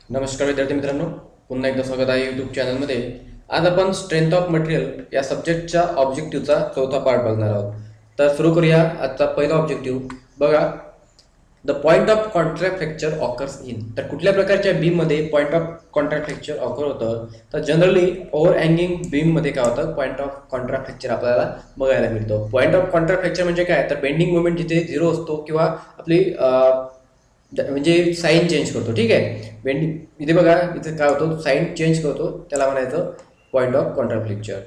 नमस्कार विद्यार्थी मित्रांनो, पुन्हा एकदा स्वागत आहे यूट्यूब चॅनलमध्ये. आज आपण स्ट्रेंथ ऑफ मटेरियल या सब्जेक्टच्या ऑब्जेक्टिव्हचा चौथा पार्ट बघणार आहोत. तर सुरू करूया आजचा पहिला ऑब्जेक्टिव्ह. बघा, the point of contract fracture occurs in. तर कुठल्या प्रकारच्या बीममध्ये point of contract fracture occur होतं? तर जनरली ओव्हर हँगिंग बीममध्ये काय होतं, पॉईंट ऑफ कॉन्ट्रॅक्ट फ्रॅक्चर आपल्याला बघायला मिळतो. पॉईंट ऑफ कॉन्ट्रॅक्ट फ्रॅक्चर म्हणजे काय, तर बेंडिंग मोमेंट जिथे झिरो असतो किंवा आपली म्हणजे साईन चेंज करतो. ठीक आहे, बेंडिंग इथे बघा, इथे काय होतो, साईन चेंज करतो, त्याला म्हणायचं point of contract fracture.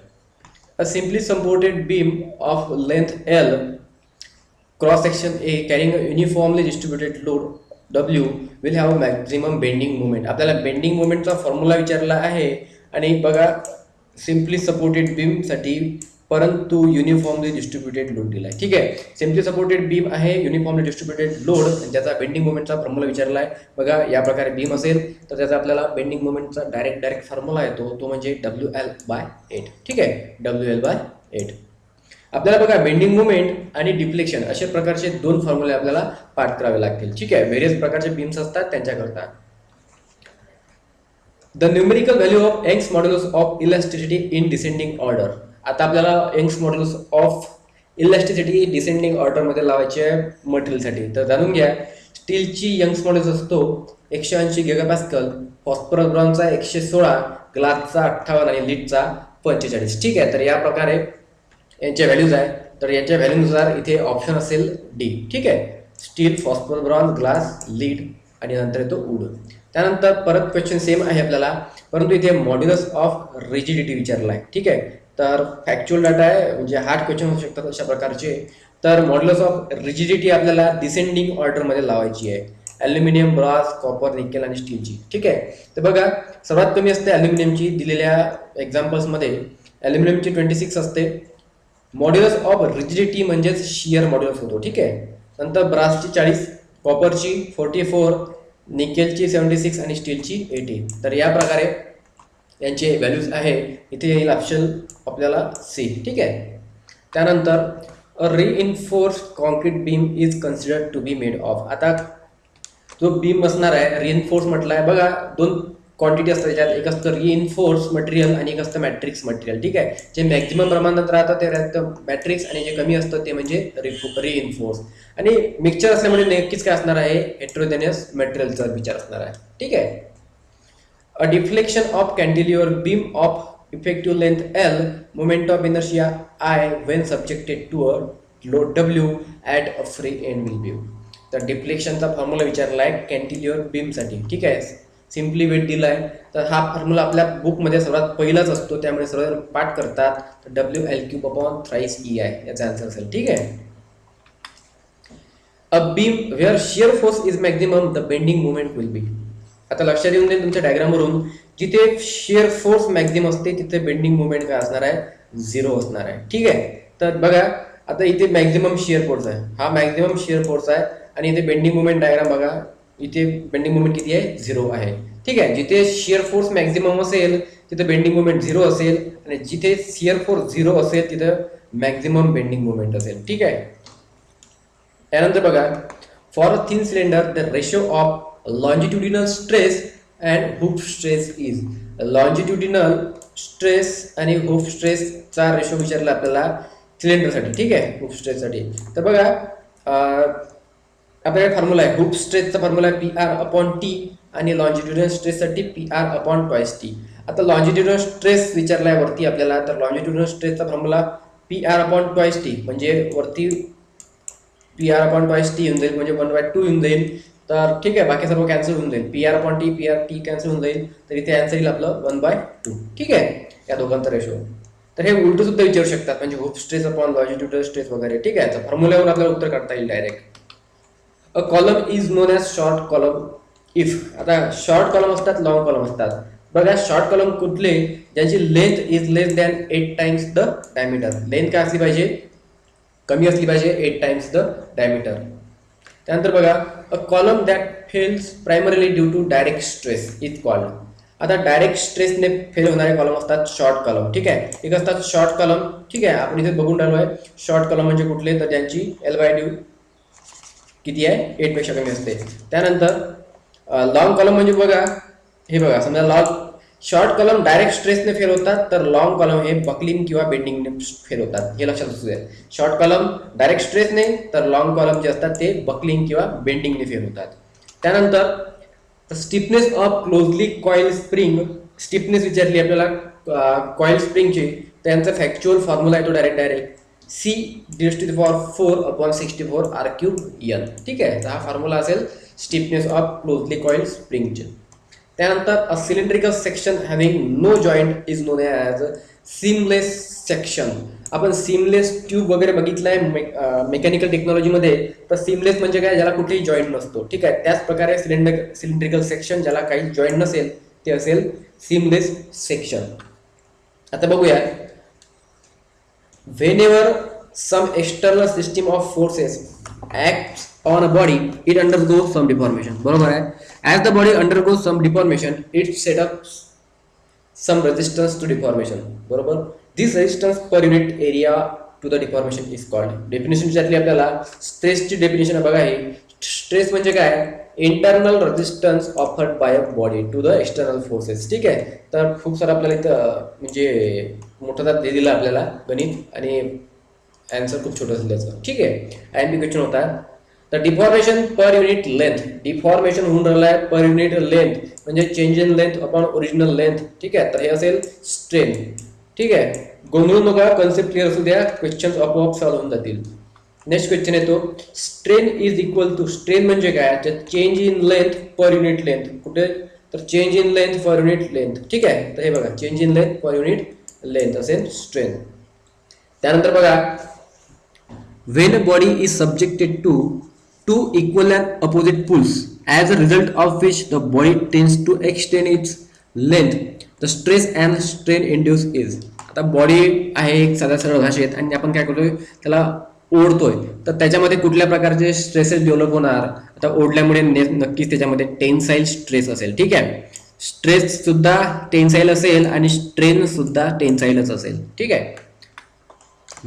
A simply supported beam of length L, cross section A, carrying a uniformly distributed load W will have maximum bending movement. आपल्याला बेंडिंग मुवमेंटचा फॉर्म्युला विचारला आहे. आणि बघा, सिम्पली सपोर्टेड बीमसाठी परंतु युनिफॉर्मली डिस्ट्रीब्युटेड लोड दिला आहे. ठीक आहे, सिम्पली सपोर्टेड बीम आहे, युनिफॉर्मली डिस्ट्रीब्युटेड लोड, ज्याचा बेंडिंग मुवमेंटचा फॉर्म्युला विचारला आहे. बघा, या प्रकारे बीम असेल तर त्याचा आपल्याला बेंडिंग मुवमेंटचा डायरेक्ट फॉर्म्युला येतो, तो म्हणजे WL/8. ठीक आहे, WL/8. आपल्याला बघा, बेंडिंग मुवमेंट आणि डिफ्लेक्शन अशा प्रकारचे दोन फॉर्म्युले आपल्याला पाठ करावे लागतील. ठीक आहे, व्हेरियस प्रकारचे बीम्स असतात त्यांच्याकरता. The numerical value of Young's modulus of elasticity in descending order. आता आपल्याला Young's modulus of elasticity descending ऑर्डरमध्ये लावायचे आहे मटेरियलसाठी. तर जाणून घ्या, स्टीलची यंग्स मॉड्युलस असतो 180 गीगापास्कल, फॉस्फरस ब्रॉन्झचा 116, ग्लासचा 58 आणि लीडचा 45. ठीक आहे, तर या प्रकारे यांच्या व्हॅल्यूज आहे. तर यांच्या व्हॅल्यूनुसार इथे ऑप्शन असेल डी. ठीक आहे, steel, phosphorus bronze, glass, lead आणि नंतर येतो वूड. त्यानंतर परत क्वेश्चन सेम आहे आपल्याला, परंतु इथे मॉड्युलस ऑफ रिजिडिटी विचारला आहे. ठीक आहे, तर फॅक्च्युअल डाटा आहे, म्हणजे हार्ड क्वेश्चन होऊ शकतात अशा प्रकारचे. तर मॉड्युलस ऑफ रिजिडिटी आपल्याला डिसेंडिंग ऑर्डरमध्ये लावायची आहे. ॲल्युमिनियम, ब्रास, कॉपर, निकेल आणि स्टीलची. ठीक आहे, तर बघा, सर्वात कमी असते ॲल्युमिनियमची. दिलेल्या एक्झाम्पल्समध्ये ॲल्युमिनियमची 26 असते. मॉड्युलस ऑफ रिजिडिटी म्हणजेच शियर मॉड्युलस होतो. ठीक आहे, नंतर ब्रासची 40, कॉपरची 44, निकेलची 76 आणि स्टीलची 80. तर या प्रकारे यांचे व्हॅल्यूज आहे. इथे येईल ऑप्शन आपल्याला सी. ठीक आहे, त्यानंतर a reinforce concrete beam is considered to be made of. आता जो बीम असणार आहे, रिइन्फोर्स म्हटलं आहे. बघा, दोन क्वांटिटी असतात त्याच्यात, एक असतं रिइन्फोर्स मटेरियल आणि एक असतं मॅट्रिक्स मटेरियल. ठीक आहे, जे मॅक्झिमम प्रमाणात राहतं ते राहतं मॅट्रिक्स आणि जे कमी असतं ते म्हणजे रिइन्फोर्स. आणि मिक्सचर असल्यामुळे नक्कीच काय असणार आहे, हेट्रोजेनियस मटेरियलचा विचार असणार आहे. ठीक आहे, a deflection of cantilever beam of effective length L, moment of inertia I when subjected to a load W at a free end will be. तर डिफ्लेक्शनचा फॉर्म्युला विचारला आहे कॅन्टिलिव्हर बीमसाठी. ठीक आहे, सिम्पली वेट दिला आहे. तर हा फॉर्म्युला आपल्या बुकमध्ये सर्वात पहिलाच असतो, त्यामुळे सर्व पाठ करतात. तर WL³ याचा आन्सर असेल. ठीक आहे, a beam where shear force is maximum the bending movement will be. आता लक्षात येऊन दे तुमच्या डायग्रामवरून, जिथे शिअर फोर्स मॅक्झिमम असते तिथे बेंडिंग मुवमेंट काय असणार आहे, 0 असणार आहे. ठीक आहे, तर बघा, आता इथे मॅक्झिमम शिअर फोर्स आहे, हा मॅक्झिमम शिअर फोर्स आहे. आणि इथे बेंडिंग मुवमेंट डायग्राम बघा, इथे बेंडिंग मुवमेंट किती आहे, 0 आहे. ठीक आहे, जिथे शिअर फोर्स मॅक्झिमम असेल तिथे बेंडिंग मुवमेंट 0 असेल, आणि जिथे शिअर फोर्स 0 असेल तिथं मॅक्झिमम बेंडिंग मुवमेंट असेल. ठीक आहे, त्यानंतर बघा, for a thin cylinder the ratio of longitudinal stress and hook stress is. Longitudinal stress आणि हुक स्ट्रेसचा रेशो विचारला आपल्याला सिलेंडरसाठी. ठीक आहे, हुक स्ट्रेससाठी. तर बघा, आपल्याकडे फॉर्म्युला आहे, हुक स्ट्रेसचा फॉर्म्युला आहे PR/T आणि लॉन्जिट्युडिनल स्ट्रेससाठी PR/2t. आता लॉन्जिट्युडिनल स्ट्रेस विचारला आहे वरती आपल्याला, तर लॉन्जिट्युडिनल स्ट्रेसचा फॉर्म्युला PR/2t, म्हणजे वरती PR/2t येऊन जाईल, म्हणजे 1/2 येऊन जाईल. तर ठीक आहे, बाकी सर्व कॅन्सल होऊन जाईल. PR/T कॅन्सल होऊन जाईल, तर इथे आन्सर येईल आपलं 1/2. ठीक आहे, या दोघांचा रेशो. तर हे उलट सुद्धा विचारू शकतात, म्हणजे hook stress upon longitudinal stress वगैरे. ठीक आहे, फॉर्म्युल्यावरून आपल्याला उत्तर काढता येईल direct. A column is known as short column if. आता शॉर्ट कॉलम असतात, लॉंग कॉलम असतात. बघा, शॉर्ट कॉलम कुठले, ज्यांची length is less than 8 times the diameter. Length काय असली पाहिजे, कमी असली पाहिजे, 8 टाइम्स द डायमीटर. त्यानंतर बघा, a column that fails primarily due to direct stress is called. आता डायरेक्ट स्ट्रेसने फेल होणारे कॉलम असतात शॉर्ट कॉलम. ठीक आहे, एक असतात शॉर्ट कॉलम. ठीक आहे, आपण इथे बघून राहिलो आहे शॉर्ट कॉलम म्हणजे कुठले, तर ज्यांची L/D किती आहे, 8 पेक्षा कमी असते. त्यानंतर लॉंग कॉलम म्हणजे बघा, हे बघा, समजा शॉर्ट कॉलम डायरेक्ट स्ट्रेसने फेल होतात, तर लॉंग कॉलम हे बकलिंग किंवा बेंडिंगने फेल होतात. हे लक्षात असू द्या. शॉर्ट कॉलम डायरेक्ट स्ट्रेसने, तर लॉंग कॉलम जे असतात ते बकलिंग किंवा बेंडिंगने फेल होतात. त्यानंतर stiffness of closely coil spring. Stiffness विचारली आपल्याला कॉइल स्प्रिंगची. त्यांचा फॅक्च्युअल फॉर्म्युला आहे तो direct C D to power 4/64 R³ N. ठीक आहे, तर हा फॉर्म्युला असेल स्टिफनेस ऑफ क्लोजली कॉइल स्प्रिंगचे. त्यानंतर a cylindrical section having no joint is known as seamless section. आपण सीमलेस ट्यूब वगैरे बघितलाय मेकॅनिकल टेक्नॉलॉजीमध्ये. तर सीमलेस म्हणजे काय, ज्याला कुठेही जॉईंट नसतो. ठीक आहे, त्याच प्रकारे सिलेंड्रिकल सेक्शन ज्याला काही जॉईंट नसेल ते असेल सीमलेस सेक्शन. आता बघूया, whenever some external system of forces acts on a body, it undergoes some deformation. बरोबर आहे. As the body undergoes some deformation, it set up some resistance to deformation. बरोबर. This resistance per unit area to the deformation is called. Definition विचारली आपल्याला. स्ट्रेसची definition बघा. ही stress म्हणजे काय, internal resistance offered by a body to the external forces. ठीक आहे, तर खूप सारं आपल्याला इथं म्हणजे मोठा ते दिला आपल्याला गणित आणि आन्सर खूप छोटं असलं त्याचं. ठीक आहे, आयएमपी क्वेश्चन होता. तर डिफॉर्मेशन पर युनिट लेंथ. डिफॉर्मेशन होऊन राहिलं आहे पर युनिट लेंथ, म्हणजे change in length upon original length. ठीक आहे, तर हे असेल स्ट्रेन. ठीक आहे, गोंधळू नका, कन्सेप्ट क्लिअर असू द्या, क्वेश्चन आपोआप सॉल्व्ह होऊन जातील. नेक्स्ट क्वेश्चन येतो, strain is equal to. Strain म्हणजे काय, change in length per unit length. कुठे, तर change in length per unit length. ठीक आहे, तर हे बघा, change in length per unit length असेल स्ट्रेन. त्यानंतर बघा, when a body is subjected to two equal and opposite pulls, as a result of which the body tends to extend its length, the stress and strain induced is. आता body आहे एक साध्या सरळ भाषेत, आणि आपण काय करतोय, त्याला ओढतोय, तर त्याच्यामध्ये कुठल्या प्रकारचे स्ट्रेसेस डेव्हलप होणार. आता ओढल्यामुळे नक्कीच त्याच्यामध्ये टेन्साईल स्ट्रेस असेल. ठीक आहे, स्ट्रेस सुद्धा टेन्साईल असेल आणि स्ट्रेन सुद्धा टेन्साईलच असेल. ठीक आहे.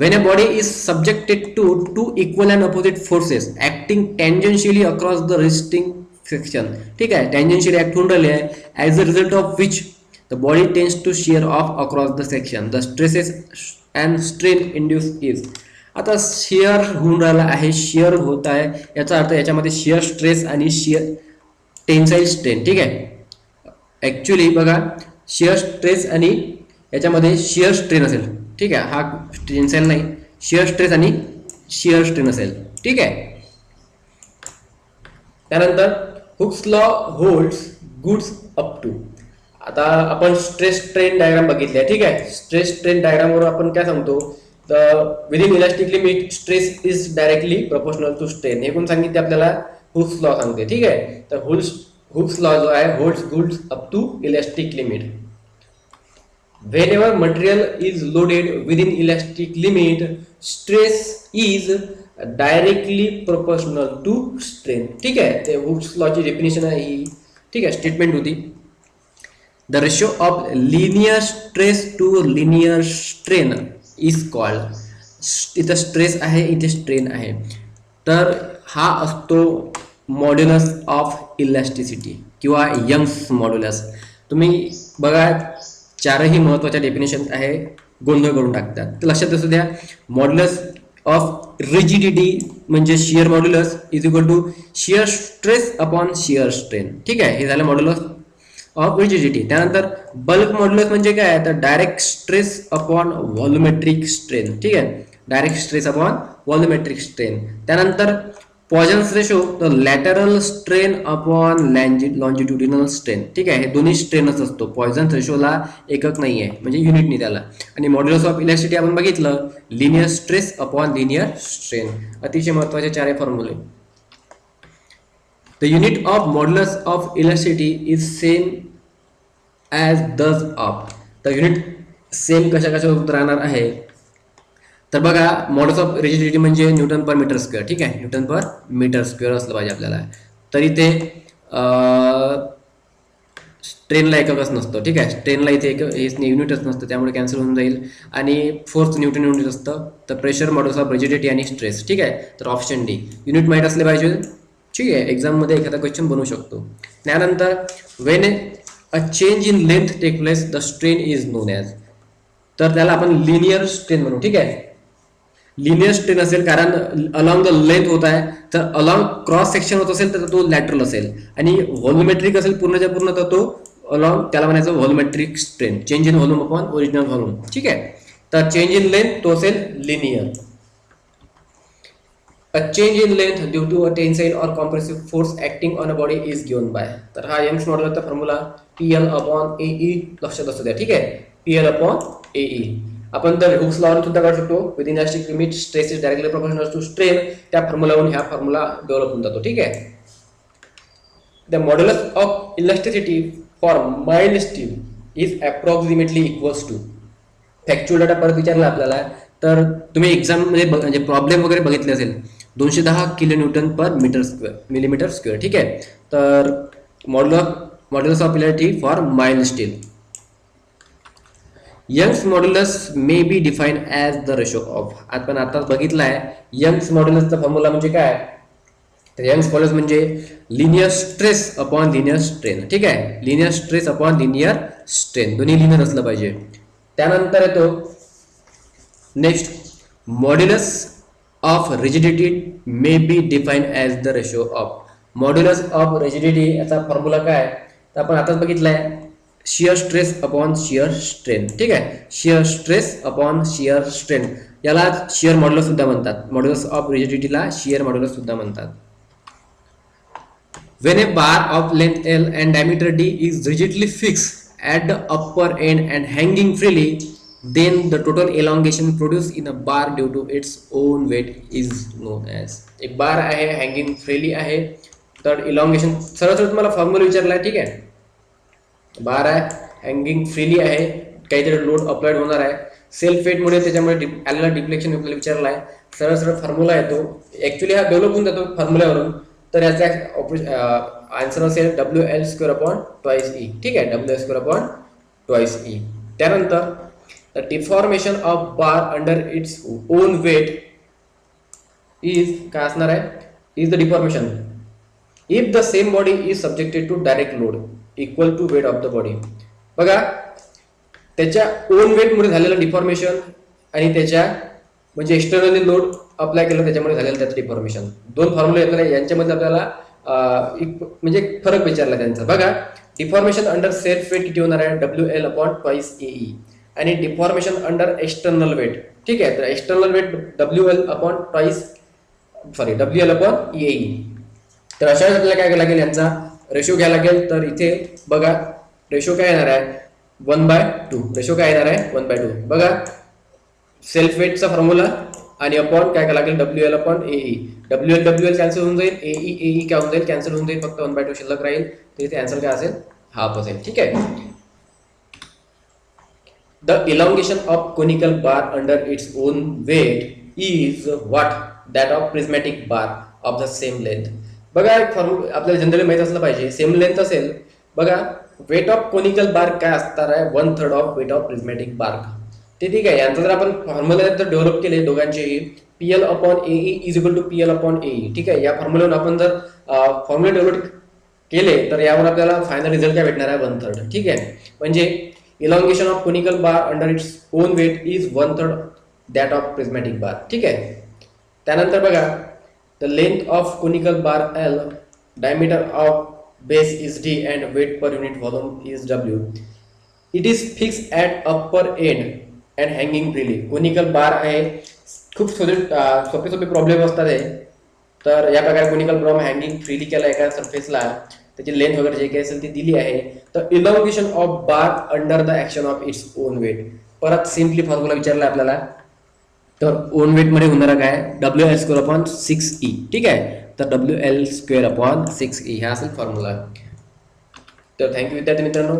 When a body is subjected to two equal and opposite forces acting tangentially across the resisting section. ठीक आहे, tangentially act होऊन राहिले आहे, as a result of which the body tends to shear off across the section, the stresses and strain induced is. आता shear होऊन राहिला आहे, shear होत आहे, याचा अर्थ याच्यामध्ये शिअर स्ट्रेस आणि शिअर टेन्साईल स्ट्रेन. ठीक आहे, ॲक्च्युली बघा, शिअर स्ट्रेस आणि याच्यामध्ये शिअर स्ट्रेन असेल. ठीक आहे, हा टेन्साईल नाही, शिअर स्ट्रेस आणि शिअर स्ट्रेन असेल. ठीक आहे. त्यानंतर Hooke's law holds goods up to. आता आपण स्ट्रेस स्ट्रेन डायग्राम बघितले. ठीक आहे, स्ट्रेस स्ट्रेन डायग्रामवर आपण काय सांगतो, तर within elastic limit stress is directly proportional to strain. हे कोण सांगितले आपल्याला, हुक्स लॉ सांगते. ठीक आहे, तर हुक्स लॉ जो आहे, holds goods up to elastic limit. Whenever material is loaded within elastic limit, stress is directly proportional to strain. ठीक आहे, ते हुक्स लॉची डेफिनेशन आहे ही. ठीक आहे, स्टेटमेंट होती, the ratio of linear stress to linear strain is called. इथं stress आहे, इथे स्ट्रेन आहे, तर हा असतो मॉड्युलस ऑफ इलॅस्टिसिटी किंवा यंग्स मॉड्युलस. तुम्ही बघा, चारही महत्त्वाच्या डेफिनेशन आहे, गोंधळ करून टाकतात. तर लक्षात असू द्या, मॉड्युलस ऑफ रिजिडिटी म्हणजे shear modulus is equal to shear stress upon shear strain. ठीक आहे, हे झालं मॉड्युलस ऑफ रिजिडिटी. त्यानंतर बल्क मॉड्युलस म्हणजे काय, तर direct stress upon volumetric strain. ठीक आहे, direct stress upon volumetric strain. त्यानंतर Poisson's ratio, the lateral strain upon longitudinal strain. ठीक आहे, हे दोन्ही स्ट्रेनच असतो. पॉयझन्स रेशोला एकक नाही आहे, म्हणजे युनिट नाही त्याला. आणि मॉड्युलस ऑफ इलॅस्टिसिटी आपण बघितलं, linear stress upon linear strain. अतिशय महत्त्वाचे चारही फॉर्म्युले. The unit of modulus of elasticity is same as that of. तर युनिट सेम कशा राहणार आहे, तर बघा, मॉड्युलस ऑफ रिजिडिटी म्हणजे न्यूटन पर मीटर स्क्वेअर. ठीक आहे, न्यूटन पर मीटर स्क्वेअर असलं पाहिजे आपल्याला. तर इथे स्ट्रेनला एककच नसतं. ठीक आहे, स्ट्रेनला इथे हेच युनिटच नसतं, त्यामुळे कॅन्सल होऊन जाईल. आणि फोर्स न्यूटन युनिट असतं. तर प्रेशर, मॉड्युलस ऑफ रिजिडिटी आणि स्ट्रेस. ठीक आहे, तर ऑप्शन डी युनिट माहीत असले पाहिजे. ठीक आहे, एक्झाममध्ये एखादा क्वेश्चन बनवू शकतो. त्यानंतर when a change in length take place the strain is known as. तर त्याला आपण लिनियर स्ट्रेन म्हणू. ठीक आहे, लिनियर स्ट्रेन असेल कारण अलॉंग द लेंथ होत आहे, तर अलॉंग क्रॉस सेक्शन होत असेल तर तो लॅटरल असेल, आणि व्हॉल्युमेट्रिक असेल पूर्णच्या पूर्ण तर तो अलॉंग, त्याला म्हणायचं volumetric strain, change in volume upon original volume. ठीक आहे, तर चेंज इन लेंथ तो असेल linear. A change in length due to a tensile और compressive force acting on a body is given by. तर हा यंग्स मॉड्युलसचा फॉर्म्युला PL अपॉन AE लक्षात असू द्या. ठीक आहे, PL अपॉन AE. आपण तर हुक्स लॉवरून सुद्धा काढू शकतो. With elastic limit stress is directly proportional to strain. त्या फॉर्म्युलावरून ह्या फॉर्म्युला डेव्हलप होऊन जातो. ठीक आहे, the modulus of elasticity for mild steel is approximately equals to. Factual data परत विचारला आपल्याला, तर तुम्ही एक्झाम म्हणजे प्रॉब्लेम वगैरे बघितले असेल. 210 kilo newton per metre square millimetre square. ठीक आहे, तर modulus of elasticity for mild steel. Young's modulus may be define as the ratio of. आपण आता बघितलं आहे यंग्स मॉड्युलसचा फॉर्म्युला म्हणजे काय. तर यंग्स मॉड्युलस म्हणजे linear stress upon linear strain. ठीक आहे, linear stress upon linear strain, दोन्ही लिनियर असलं पाहिजे. त्यानंतर येतो next, modulus of rigidity may be define as the ratio of. Modulus of rigidity याचा फॉर्म्युला काय, तर आपण आताच बघितलाय shear stress upon shear strain. ठीक आहे, shear stress upon shear strain, याला शियर मॉड्युलस सुद्धा म्हणतात. मॉड्युलस ऑफ रिजिडिटीला शियर मॉड्युलस सुद्धा म्हणतात. When a bar of length L and diameter D is rigidly fixed at the upper end and hanging freely, then the total elongation produced in a bar due to its own weight is known as. एक बार आहे, hanging freely आहे, तर elongation सरळ सरळ तुम्हाला formula विचारला आहे. ठीक आहे, बार आहे, हँगिंग फ्रीली आहे, काहीतरी लोड अप्लाइड होणार आहे, सेल्फ वेटमुळे त्याच्यामुळे आलेला डिफ्लेक्शन आपल्याला विचारला आहे. सरळ सरळ फॉर्म्युला येतो. ऍक्च्युली हा डेव्हलप होऊन जातो फॉर्म्युल्यावरून. तर याचा आन्सर असेल WL square upon twice E. ठीक आहे, WL square upon twice E. त्यानंतर the deformation of bar under its own weight is काय असणार आहे, is the deformation if the same body is subjected to direct load equal to weight of the body. बघा, त्याच्या on वेटमुळे झालेलं deformation आणि त्याच्या म्हणजे एक्सटर्नली लोड अप्लाय केलं त्याच्यामुळे झालेलं त्याचं डिफॉर्मेशन, दोन फॉर्म्युले येतले. यांच्यामध्ये आपल्याला म्हणजे फरक विचारला त्यांचा. बघा, डिफॉर्मेशन अंडर सेल्फ वेट किती होणार आहे, WL अपॉन ट्वाइस AE, आणि डिफॉर्मेशन अंडर एक्सटर्नल वेट. ठीक आहे, तर external weight WL upon AE. तर अशा वेळेस आपल्याला काय करायला लागेल, यांचा रेशो घ्यायला लागेल. तर इथे बघा रेशो काय येणार आहे, 1/2. रेशो काय येणार आहे, 1/2. बघा, सेल्फ वेटचा फॉर्म्युला आणि अपॉन काय लागेल, WL upon AE. WL cancel होऊन जाईल, AE काय होऊन जाईल, कॅन्सल होऊन जाईल, फक्त 1/2 शिल्लक राहील. तर इथे आन्सर काय असेल, हाफ असेल. ठीक आहे. The elongation of conical bar under its own weight is what, that of prismatic bar of the same length. बघा, फॉर्म्युला आपल्याला जनरली माहित असलं पाहिजे. सेम लेंथ असेल, बघा वेट ऑफ कोनिकल बार काय असणार आहे, 1/3 ऑफ वेट ऑफ प्रिझमॅटिक बार. ते ठीक आहे. यांचं जर आपण फॉर्म्युला जर डेव्हलप केले दोघांचेही, PL upon AE is equal to PL upon AE. ठीक आहे, या फॉर्म्युल्यावरून आपण जर फॉर्म्युला डेव्हलप केले तर यावर आपल्याला फायनल रिझल्ट काय भेटणार आहे, 1/3. ठीक आहे, म्हणजे elongation of conical bar under its own weight is 1/3 that of prismatic bar. ठीक आहे. त्यानंतर बघा, the length of conical bar L, diameter of base is D and weight per unit volume is W. It is fixed at upper end and hanging freely. Conical bar आहे, खूप सोपे problem असतात आहे. तर या प्रकारे कोनिकल बार hanging freely केला एका सरफेसला, त्याची लेंथ वगैरे जे काही असेल ती दिली आहे. तर elongation of bar under the action of its own weight, परत सिम्पली फॉर्म्युला विचारला आपल्याला. तर ओन वेट मध्ये होणारा काय, WL स्क्वेअर अपॉन 6E. ठीक आहे, तर WL स्क्वेअर अपॉन 6E हा असेल फॉर्म्युला. तर थँक्यू विद्यार्थी मित्रांनो.